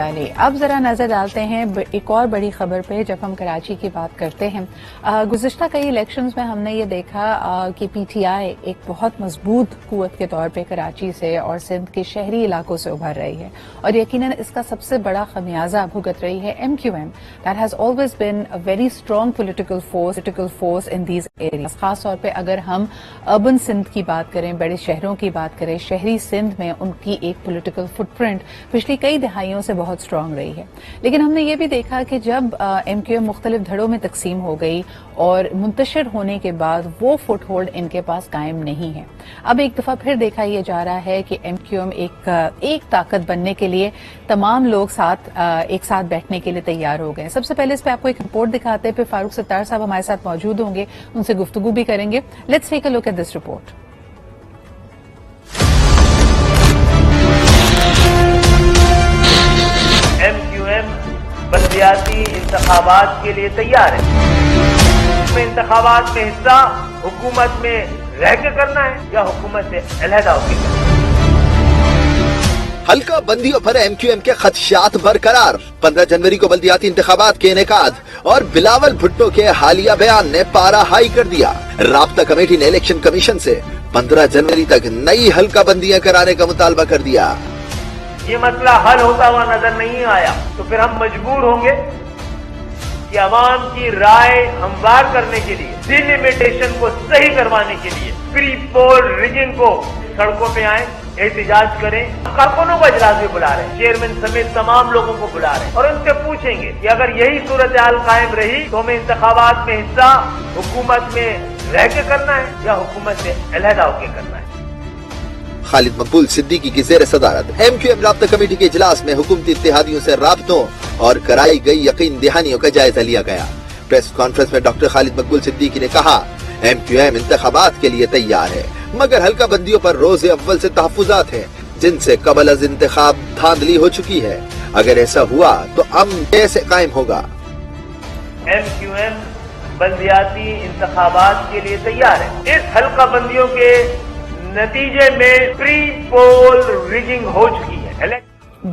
اب ذرا نظر ڈالتے ہیں ایک اور بڑی خبر پہ. جب ہم کراچی کی بات کرتے ہیں، گزشتہ کئی الیکشنز میں ہم نے یہ دیکھا کہ پی ٹی آئی ایک بہت مضبوط قوت کے طور پہ کراچی سے اور سندھ کے شہری علاقوں سے ابھر رہی ہے، اور یقیناً اس کا سب سے بڑا خمیازہ بھگت رہی ہے M Q M. That has always been a very strong political force in these areas. خاص طور پہ اگر ہم اربن سندھ کی بات کریں، بڑے شہروں کی بات کریں، شہری سندھ میں ان کی ایک پولیٹیکل فٹ پرنٹ پچھلی کئی دہائیوں سے بہت اسٹرانگ رہی ہے. لیکن ہم نے یہ بھی دیکھا کہ جب ایم کیو ایم مختلف دھڑوں میں تقسیم ہو گئی اور منتشر ہونے کے بعد وہ فٹ ہولڈ ان کے پاس قائم نہیں ہے. اب ایک دفعہ پھر دیکھا یہ جا رہا ہے کہ ایم کیو ایم ایک طاقت بننے کے لیے تمام لوگ ایک ساتھ بیٹھنے کے لیے تیار ہو گئے. سب سے پہلے اس پہ آپ کو ایک رپورٹ دکھاتے ہیں، پھر فاروق ستار صاحب ہمارے ساتھ موجود ہوں گے، ان سے گفتگو بھی کریں گے. Let's take a look at this report. بلدیاتی انتخابات کے لیے تیار ہے. انتخابات میں حصہ حکومت میں رہ کے کرنا ہے یا حکومت سے علیحدہ ہو کے کرنا ہے. حلقہ بندیوں پر ایم کیو ایم کے خدشات برقرار. 15 جنوری کو بلدیاتی انتخابات کے انعقاد اور بلاول بھٹو کے حالیہ بیان نے پارا ہائی کر دیا. رابطہ کمیٹی نے الیکشن کمیشن سے 15 جنوری تک نئی حلقہ بندیاں کرانے کا مطالبہ کر دیا. یہ مسئلہ حل ہوتا ہوا نظر نہیں آیا تو پھر ہم مجبور ہوں گے کہ عوام کی رائے ہموار کرنے کے لیے، ڈیلیمیٹیشن کو صحیح کروانے کے لیے، پری پول ریگنگ کو سڑکوں پہ آئیں، احتجاج کریں. کارکنوں کو اجلاس بھی بلا رہے ہیں، چیئرمین سمیت تمام لوگوں کو بلا رہے ہیں اور ان سے پوچھیں گے کہ اگر یہی صورتحال قائم رہی تو ہمیں انتخابات میں حصہ حکومت میں رہ کے کرنا ہے یا حکومت سے علیحدہ ہو کے کرنا ہے. خالد مقبول صدیقی کی زیر صدارت ایم کیو ایم رابطہ کمیٹی کے اجلاس میں حکومتی اتحادیوں سے رابطوں اور کرائی گئی یقین دہانیوں کا جائزہ لیا گیا. پریس کانفرنس میں ڈاکٹر خالد مقبول صدیقی نے کہا ایم کیو ایم انتخابات کے لیے تیار ہے، مگر حلقہ بندیوں پر روز اول سے تحفظات ہیں جن سے قبل از انتخاب دھاندلی ہو چکی ہے. اگر ایسا ہوا تو امن کیسے قائم ہوگا؟ ایم کیو ایم بلدیاتی انتخابات کے لیے تیار ہے. اس حلقہ بندیوں کے نتیجے میں پری پول ریگنگ ہو چکی ہے.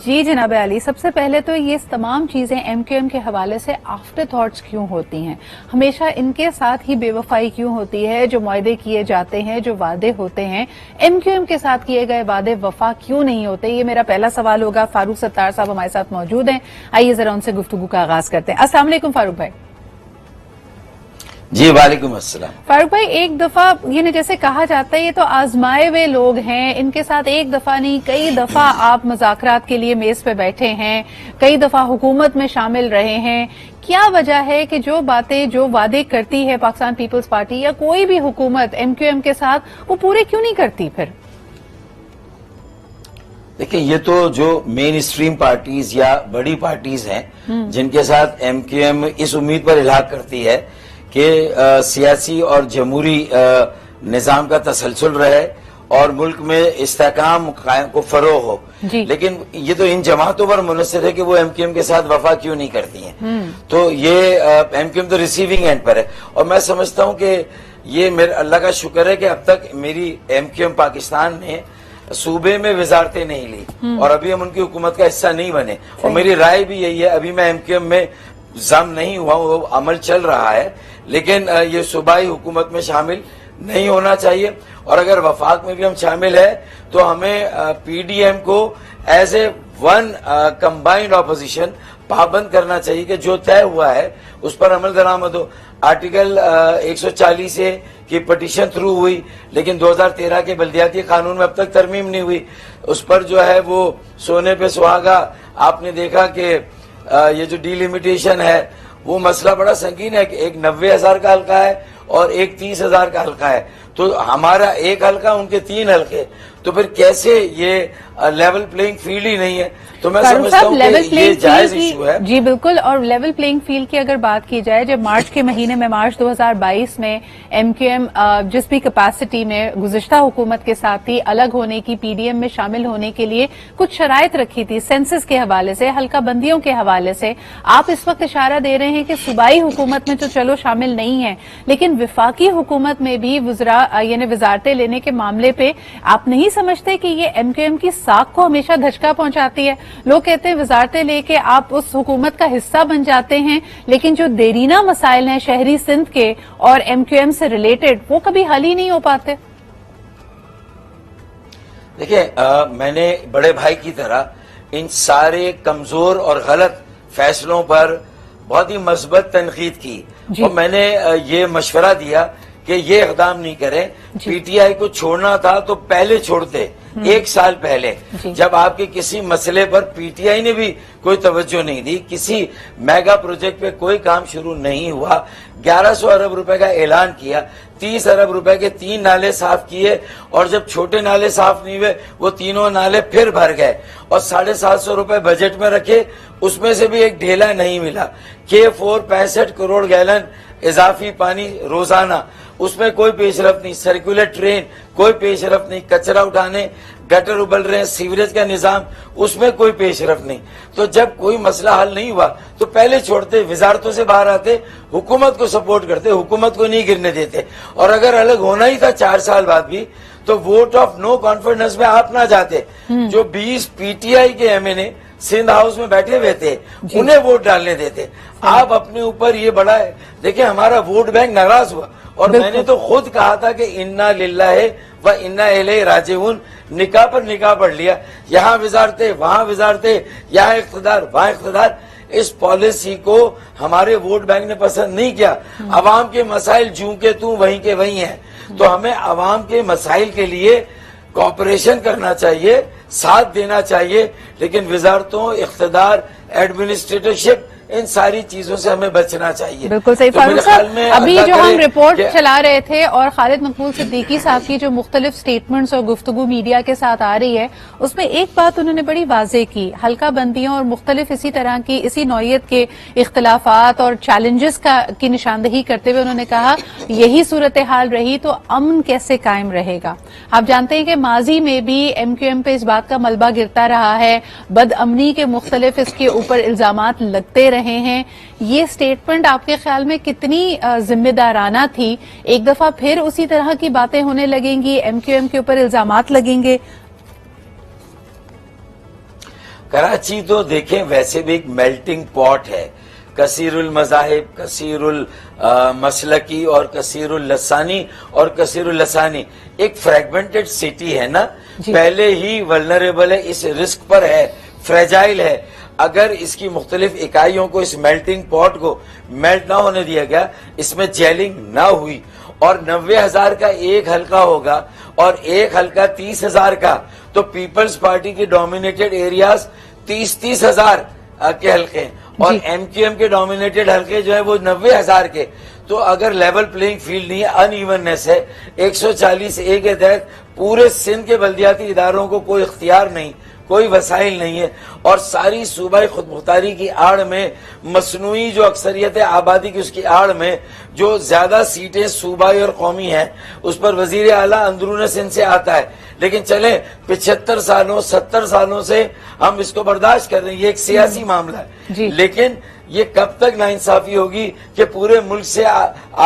جی جناب علی، سب سے پہلے تو یہ تمام چیزیں ایم کیو ایم کے حوالے سے آفٹر تھاٹس کیوں ہوتی ہیں؟ ہمیشہ ان کے ساتھ ہی بے وفائی کیوں ہوتی ہے؟ جو معاہدے کیے جاتے ہیں، جو وعدے ہوتے ہیں، ایم کیو ایم کے ساتھ کیے گئے وعدے وفا کیوں نہیں ہوتے؟ یہ میرا پہلا سوال ہوگا. فاروق ستار صاحب ہمارے ساتھ موجود ہیں، آئیے ذرا ان سے گفتگو کا آغاز کرتے ہیں. السلام علیکم فاروق بھائی. جی وعلیکم السلام. فاروق بھائی، ایک دفعہ یہ جیسے کہا جاتا ہے یہ تو آزمائے ہوئے لوگ ہیں، ان کے ساتھ ایک دفعہ نہیں کئی دفعہ آپ مذاکرات کے لیے میز پہ بیٹھے ہیں، کئی دفعہ حکومت میں شامل رہے ہیں. کیا وجہ ہے کہ جو باتیں جو وعدے کرتی ہے پاکستان پیپلز پارٹی یا کوئی بھی حکومت ایم کیو ایم کے ساتھ وہ پورے کیوں نہیں کرتی؟ پھر دیکھیں، یہ تو جو مین اسٹریم پارٹیز یا بڑی پارٹیز ہیں جن کے ساتھ ایم کیو ایم اس امید پر الحاق کرتی ہے کہ سیاسی اور جمہوری نظام کا تسلسل رہے اور ملک میں استحکام کو فروغ ہو. لیکن یہ تو ان جماعتوں پر منحصر ہے کہ وہ ایم کیو ایم کے ساتھ وفا کیوں نہیں کرتی ہیں. تو یہ ایم کیو ایم تو ریسیونگ اینڈ پر ہے، اور میں سمجھتا ہوں کہ یہ میرے اللہ کا شکر ہے کہ اب تک میری ایم کیو ایم پاکستان نے صوبے میں وزارتیں نہیں لی اور ابھی ہم ان کی حکومت کا حصہ نہیں بنے. اور میری رائے بھی یہی ہے، ابھی میں ایم کیو ایم میں ضم نہیں ہوا ہوں، وہ عمل چل رہا ہے، لیکن یہ صوبائی حکومت میں شامل نہیں ہونا چاہیے. اور اگر وفاق میں بھی ہم شامل ہیں تو ہمیں پی ڈی ایم کو as a one combined opposition پابند کرنا چاہیے کہ جو طے ہوا ہے اس پر عمل درآمد ہو. آرٹیکل 140 کی پٹیشن تھرو ہوئی، لیکن 2013 کے بلدیاتی قانون میں اب تک ترمیم نہیں ہوئی. اس پر جو ہے وہ سونے پہ سہاگا. آپ نے دیکھا کہ یہ جو ڈیلیمیٹیشن ہے وہ مسئلہ بڑا سنگین ہے کہ ایک 90,000 کا حلقہ ہے اور ایک 30,000 کا حلقہ ہے، تو ہمارا ایک حلقہ ان کے 3 حلقے، تو پھر کیسے یہ لیول پلینگ فیلڈ ہی نہیں ہے. تو میں سمجھتا ہوں کہ یہ جائز ایشو ہے. جی بالکل. اور لیول پلینگ فیلڈ کی اگر بات کی جائے، جب مارچ کے مہینے میں مارچ 2022 میں ایم کیو ایم جس بھی کیپیسٹی میں گزشتہ حکومت کے ساتھ ہی الگ ہونے کی، پی ڈی ایم میں شامل ہونے کے لیے کچھ شرائط رکھی تھی سینسس کے حوالے سے، حلقہ بندیوں کے حوالے سے، آپ اس وقت اشارہ دے رہے ہیں کہ صوبائی حکومت میں تو چلو شامل نہیں ہے، لیکن وفاقی حکومت میں بھی وزراء یعنی وزارتیں لینے کے معاملے پہ آپ نہیں سمجھتے کہ یہ ایم کیو ایم کی ساکھ کو ہمیشہ دھچکا پہنچاتی ہے؟ لوگ کہتے ہیں وزارتیں لے کے آپ اس حکومت کا حصہ بن جاتے ہیں، لیکن جو دیرینہ مسائل ہیں شہری سندھ کے اور ایم کیو ایم سے ریلیٹڈ وہ کبھی حل ہی نہیں ہو پاتے۔ دیکھیں، میں نے بڑے بھائی کی طرح ان سارے کمزور اور غلط فیصلوں پر بہت ہی مثبت تنقید کی، اور میں نے یہ مشورہ دیا کہ یہ اقدام نہیں کریں۔ پی ٹی آئی کو چھوڑنا تھا تو پہلے چھوڑتے، 1 سال پہلے، جب آپ کے کسی مسئلے پر پی ٹی آئی نے بھی کوئی توجہ نہیں دی، کسی میگا پروجیکٹ پہ کوئی کام شروع نہیں ہوا، 1100 ارب روپے کا اعلان کیا، 30 ارب روپے کے 3 نالے صاف کیے، اور جب چھوٹے نالے صاف نہیں ہوئے وہ تینوں نالے پھر بھر گئے، اور 750 روپے بجٹ میں رکھے، اس میں سے بھی ایک ڈھیلا نہیں ملا۔ K4 65 کروڑ گیلن اضافی پانی روزانہ، اس میں کوئی پیش رفت نہیں، سرکولر ٹرین کوئی پیش رفت نہیں، کچرا اٹھانے گٹر ابل رہے ہیں، سیوریج کا نظام اس میں کوئی پیش رفت نہیں۔ تو جب کوئی مسئلہ حل نہیں ہوا تو پہلے چھوڑتے، وزارتوں سے باہر آتے، حکومت کو سپورٹ کرتے، حکومت کو نہیں گرنے دیتے، اور اگر الگ ہونا ہی تھا 4 سال بعد بھی تو ووٹ آف نو کانفیڈنس میں آپ نہ جاتے۔ جو 20 پی ٹی آئی کے ایم این اے سندھ ہاؤس میں بیٹھے ہوئے تھے انہیں ووٹ ڈالنے دیتے۔ آپ اپنے اوپر یہ بڑا ہے، دیکھیں ہمارا ووٹ بینک ناراض ہوا، اور میں نے تو خود کہا تھا کہ انا للہ و انا الیہ راجعون، نکاح پر نکاح پڑھ لیا، یہاں وزارتیں وہاں وزارتیں، یہاں اقتدار وہاں اقتدار۔ اس پالیسی کو ہمارے ووٹ بینک نے پسند نہیں کیا۔ عوام کے مسائل جوں کے توں وہیں کے وہیں ہیں، تو ہمیں عوام کے مسائل کے لیے کوآپریشن کرنا چاہیے، ساتھ دینا چاہیے، لیکن وزارتوں، اقتدار، ایڈمنسٹریٹرشپ، ان ساری چیزوں سے ہمیں بچنا چاہیے۔ بالکل صحیح فاروق صاحب، ابھی جو ہم رپورٹ چلا رہے تھے اور خالد مقبول صدیقی صاحب کی جو مختلف سٹیٹمنٹس اور گفتگو میڈیا کے ساتھ آ رہی ہے، اس میں ایک بات انہوں نے بڑی واضح کی، حلقہ بندیوں اور مختلف اسی طرح کی اسی نوعیت کے اختلافات اور چیلنجز کی نشاندہی کرتے ہوئے انہوں نے کہا یہی صورتحال رہی تو امن کیسے قائم رہے گا۔ آپ جانتے ہیں کہ ماضی میں بھی ایم کیو ایم پہ اس بات کا ملبہ گرتا رہا ہے، بد امنی کے مختلف اس کے اوپر الزامات لگتے رہے ہیں۔ یہ سٹیٹمنٹ آپ کے خیال میں کتنی ذمہ دارانہ تھی؟ ایک دفعہ پھر اسی طرح کی باتیں ہونے لگیں گی، ایم کیو ایم کے اوپر الزامات لگیں گے؟ کراچی تو دیکھیں ویسے بھی ایک میلٹنگ پاٹ ہے، کثیر المذاہب، کثیر المسلکی اور کثیر اللسانی اور کثیر اللسانی، ایک فریگمنٹڈ سٹی ہے نا، پہلے ہی ولنریبل ہے، اس رسک پر ہے، فریجائل ہے۔ اگر اس کی مختلف اکائیوں کو، اس میلٹنگ پاٹ کو میلٹ نہ ہونے دیا گیا، اس میں جیلنگ نہ ہوئی، اور 90,000 کا ایک حلقہ ہوگا اور ایک حلقہ 30,000 کا، تو پیپلز پارٹی کے ڈومینیٹڈ ایریاز 30,000 کے حلقے ہیں، اور ایم کیو ایم کے ڈومینیٹڈ حلقے جو ہیں وہ 90,000 کے۔ تو اگر لیول پلینگ فیلڈ نہیں ہے، ان ایوننس ہے، 140A کے تحت پورے سندھ کے بلدیاتی اداروں کو کوئی اختیار نہیں، کوئی وسائل نہیں ہے، اور ساری صوبائی خود مختاری کی آڑ میں، مصنوعی جو اکثریت آبادی کی اس کی آڑ میں جو زیادہ سیٹیں صوبائی اور قومی ہیں، اس پر وزیر اعلیٰ اندرون سندھ سے آتا ہے۔ لیکن چلیں 75 سالوں 70 سالوں سے ہم اس کو برداشت کر رہے ہیں، یہ ایک سیاسی معاملہ ہے، لیکن یہ کب تک ناانصافی ہوگی کہ پورے ملک سے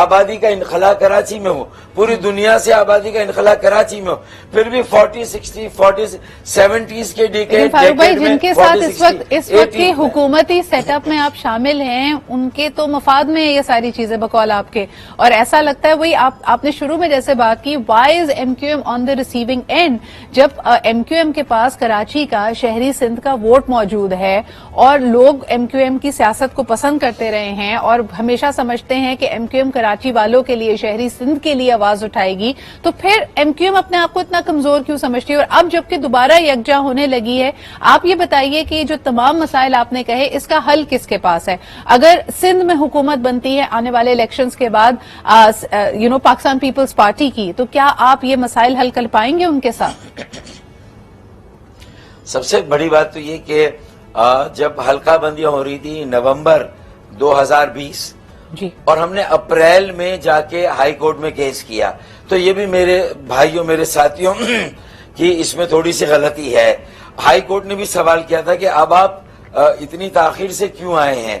آبادی کا انخلا کراچی میں ہو، پوری دنیا سے آبادی کا انخلا کراچی میں ہو، پھر بھی 40 60 40 70s کے ڈیکیڈ فاروق بھائی جن کے ساتھ اس وقت کی حکومتی سیٹ اپ میں آپ شامل ہیں، ان کے تو مفاد میں یہ ساری چیزیں بقول آپ کے، اور ایسا لگتا ہے وہی آپ نے شروع میں جیسے بات کی، why is M Q M on the receiving end? جب ایم کیو ایم کے پاس کراچی کا، شہری سندھ کا ووٹ موجود ہے اور لوگ ایم کیو ایم کی سیاست کو پسند کرتے رہے ہیں اور ہمیشہ سمجھتے ہیں کہ ایم کیو ایم کراچی والوں کے لیے، شہری سندھ کے لیے آواز اٹھائے گی، تو پھر ایم کیو ایم اپنے آپ کو اتنا کمزور کیوں سمجھتی ہے؟ اور اب جبکہ دوبارہ یکجا ہونے لگی ہے، آپ یہ بتائیے کہ جو تمام مسائل آپ نے کہے، اس کا حل کس کے پاس ہے؟ اگر سندھ میں حکومت بنتی ہے آنے والے الیکشنز کے بعد پاکستان پیپلز پارٹی کی، تو کیا آپ یہ مسائل حل کر پائیں گے ان کے ساتھ؟ سب سے بڑی بات تو یہ کہ جب حلقہ بندیاں ہو رہی تھی نومبر 2020 اور ہم نے اپریل میں جا کے ہائی کورٹ میں کیس کیا، تو یہ بھی میرے بھائیوں، میرے ساتھیوں کی اس میں تھوڑی سی غلطی ہے۔ ہائی کورٹ نے بھی سوال کیا تھا کہ اب آپ اتنی تاخیر سے کیوں آئے ہیں؟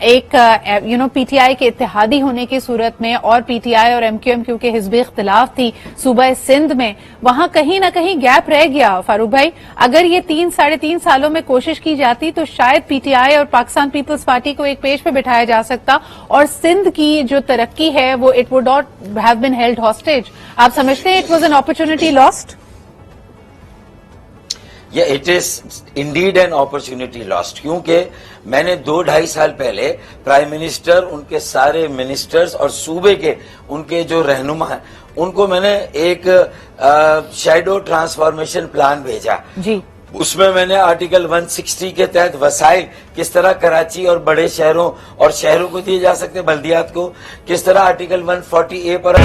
ایک پی ٹی آئی کے اتحادی ہونے کی صورت میں اور پی ٹی آئی اور ایم کیو ایم کیونکہ حزبی اختلاف تھی صوبہ سندھ میں، وہاں کہیں نہ کہیں گیپ رہ گیا فاروق بھائی. اگر یہ 3-3.5 سالوں میں کوشش کی جاتی تو شاید پی ٹی آئی اور پاکستان پیپلز پارٹی کو ایک پیج پہ بٹھایا جا سکتا اور سندھ کی جو ترقی ہے وہ it would not have been held hostage. آپ سمجھتے ہیں it was an opportunity last? It is indeed an opportunity last, کیونکہ میں نے 2-2.5 سال پہلے پرائم منسٹر، ان کے سارے منسٹرز اور صوبے کے ان کے جو رہنما ہیں ان کو میں نے ایک شیڈو ٹرانسفارمیشن پلان بھیجا. جی، اس میں نے آرٹیکل 160 کے تحت وسائل کس طرح کراچی اور بڑے شہروں اور شہروں کو دیے جا سکتے، بلدیات کو کس طرح آرٹیکل 140A پر